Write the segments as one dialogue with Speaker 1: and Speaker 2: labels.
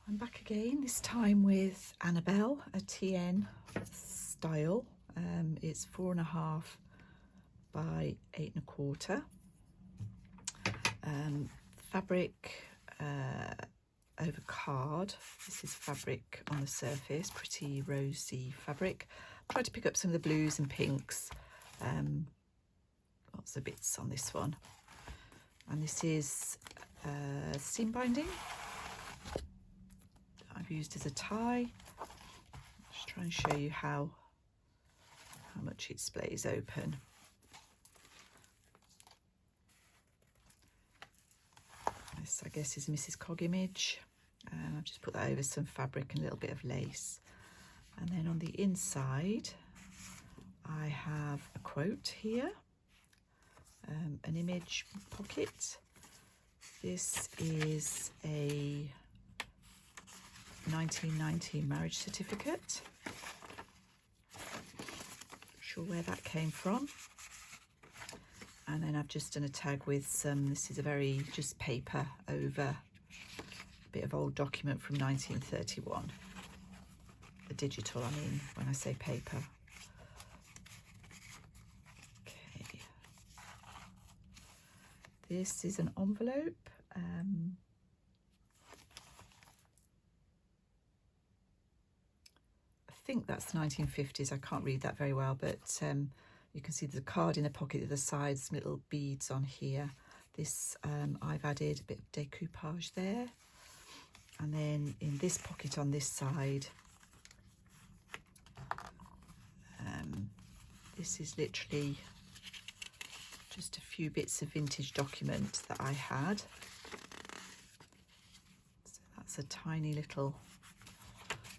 Speaker 1: I'm back again, this time with Annabelle, a TN style. It's 4.5 by 8.25. Fabric over card. This is fabric on the surface, pretty rosy fabric. Tried to pick up some of the blues and pinks. Lots of bits on this one. And this is seam binding. I've used as a tie. Just try and show you how much it splays open. This, I guess, is a Mrs. Cog image. I've just put that over some fabric and a little bit of lace. And then on the inside, I have a quote here, an image pocket. This is a 1990 marriage certificate. Not sure where that came from. And then I've just done a tag with some, this is a very just paper over a bit of old document from 1931. The digital, I mean, when I say paper. Okay. This is an envelope. I think that's 1950s. I can't read that very well, but you can see there's a card in the pocket at the sides, some little beads on here. This, I've added a bit of decoupage there. And then in this pocket on this side, this is literally just a few bits of vintage document that I had. So that's a tiny little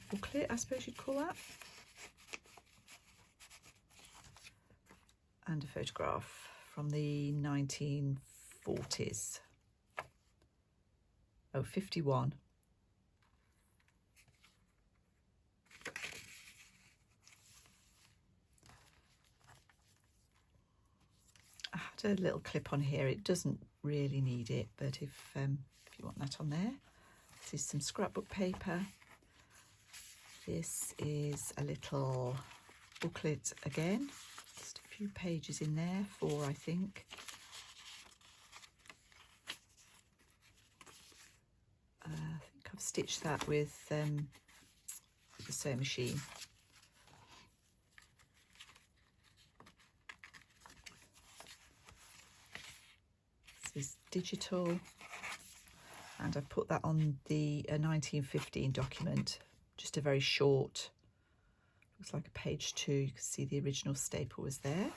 Speaker 1: booklet, I suppose you'd call that. And a photograph from the 1940s. Oh, 51. I had a little clip on here. It doesn't really need it, but if you want that on there. This is some scrapbook paper. This is a little booklet again. Just a few pages in there, 4 I think. I think I've stitched that with the sewing machine. This is digital, and I've put that on the 1915 document. Just a very short, looks like a page 2. You can see the original staple was there.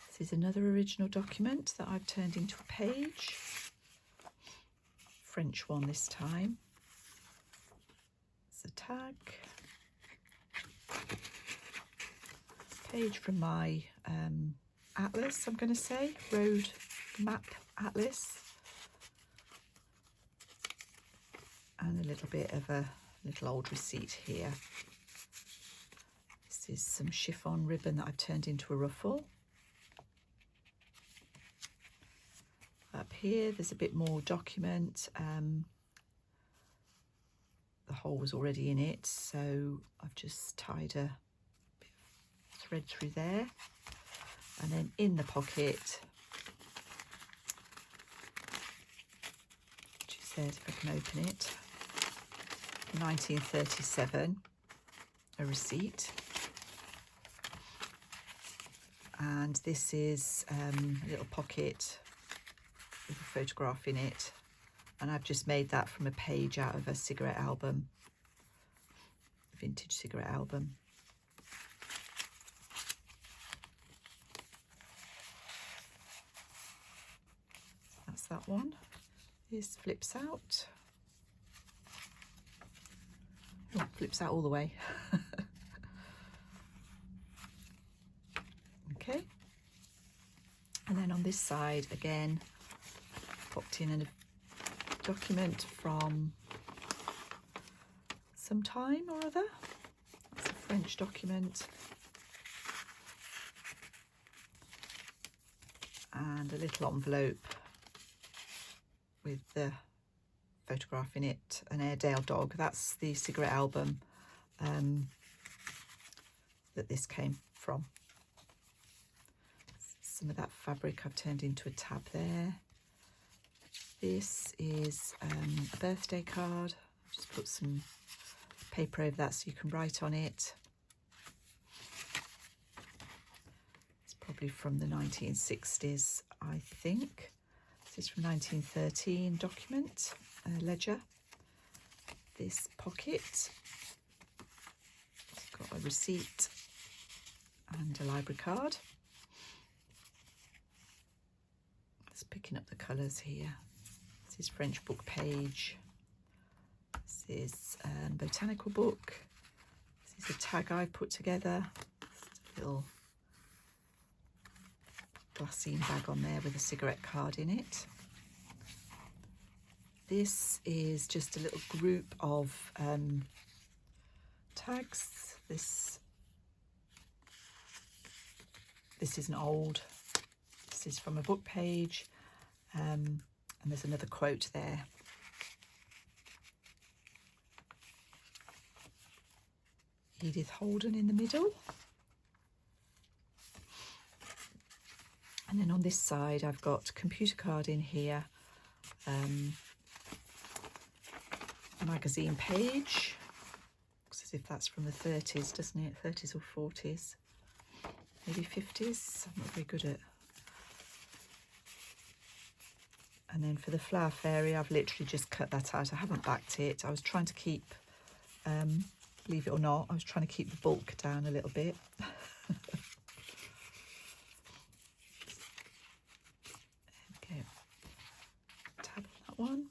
Speaker 1: This is another original document that I've turned into a page. French one this time. It's a tag. Page from my atlas, I'm going to say, road map atlas. And a little bit of a little old receipt here. This is some chiffon ribbon that I've turned into a ruffle. Up here there's a bit more document. The hole was already in it, so I've just tied a bit of thread through there. And then in the pocket, which is there, if I can open it, 1937, a receipt. And this is a little pocket with a photograph in it. And I've just made that from a page out of a cigarette album, a vintage cigarette album. That's that one. This flips out. Oh, flips out all the way. Okay. And then on this side, again, popped in a document from some time or other. It's a French document. And a little envelope with the photograph in it, an Airedale dog. That's the cigarette album that this came from. Some of that fabric I've turned into a tab there. This is a birthday card. Just put some paper over that so you can write on it. It's probably from the 1960s, I think. This is from 1913 document, ledger. This pocket, it's got a receipt and a library card. Just picking up the colours here. This is French book page. This is a botanical book. This is a tag I put together. Just a little glassine bag on there with a cigarette card in it. This is just a little group of tags. This isn't old. This is from a book page, and there's another quote there. Edith Holden in the middle. And then on this side, I've got computer card in here, magazine page. Looks as if that's from the 30s, doesn't it? 30s or 40s, maybe 50s. I'm not very good at. And then for the flower fairy, I've literally just cut that out. I haven't backed it. I was trying to keep, believe it or not, I was trying to keep the bulk down a little bit. Tab on that one.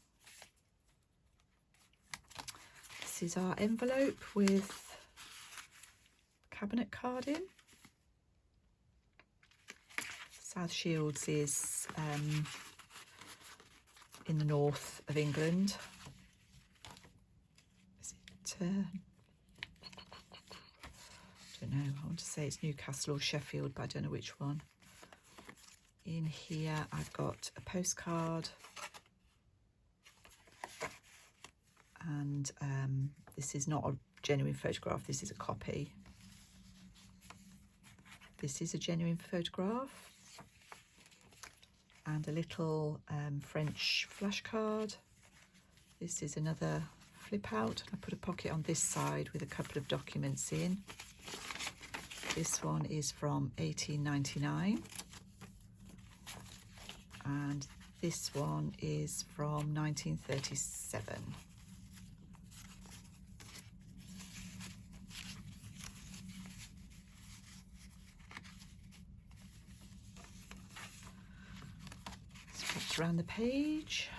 Speaker 1: This is our envelope with cabinet card in. South Shields is in the north of England. Is it? I don't know. I want to say it's Newcastle or Sheffield, but I don't know which one. In here, I've got a postcard, and this is not a genuine photograph. This is a copy. This is a genuine photograph. And a little French flashcard. This is another flip out. I put a pocket on this side with a couple of documents in. This one is from 1899. And this one is from 1937. Around the page.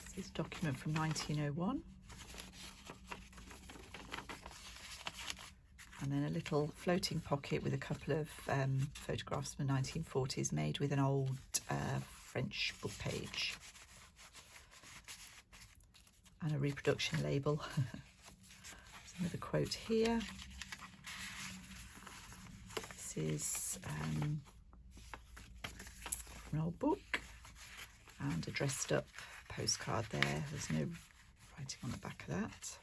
Speaker 1: This is a document from 1901. And then a little floating pocket with a couple of photographs from the 1940s made with an old French book page. And a reproduction label. There's another quote here. This is from an old book, and a dressed up postcard there. There's no writing on the back of that.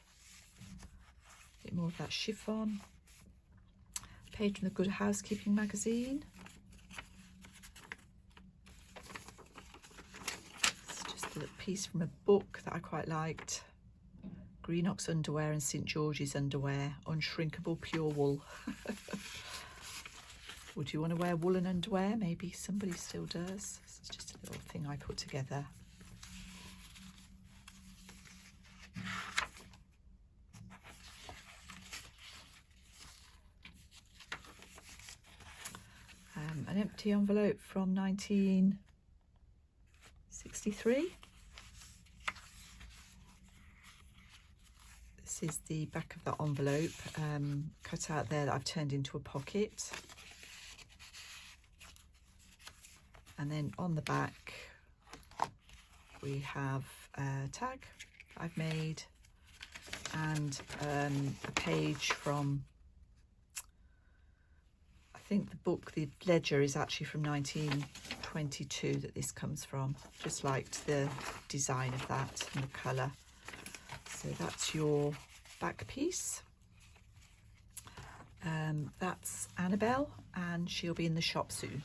Speaker 1: A bit more of that chiffon. Page from the Good Housekeeping magazine. A little piece from a book that I quite liked. Greenock's underwear and St George's underwear, unshrinkable pure wool. Would you want to wear woolen underwear? Maybe somebody still does. This is just a little thing I put together. An empty envelope from 1963. This is the back of the envelope, cut out there, that I've turned into a pocket. And then on the back we have a tag I've made, and a page from, I think the book, the ledger is actually from 1922 that this comes from. Just liked the design of that and the colour. So that's your back piece. That's Annabelle, and she'll be in the shop soon.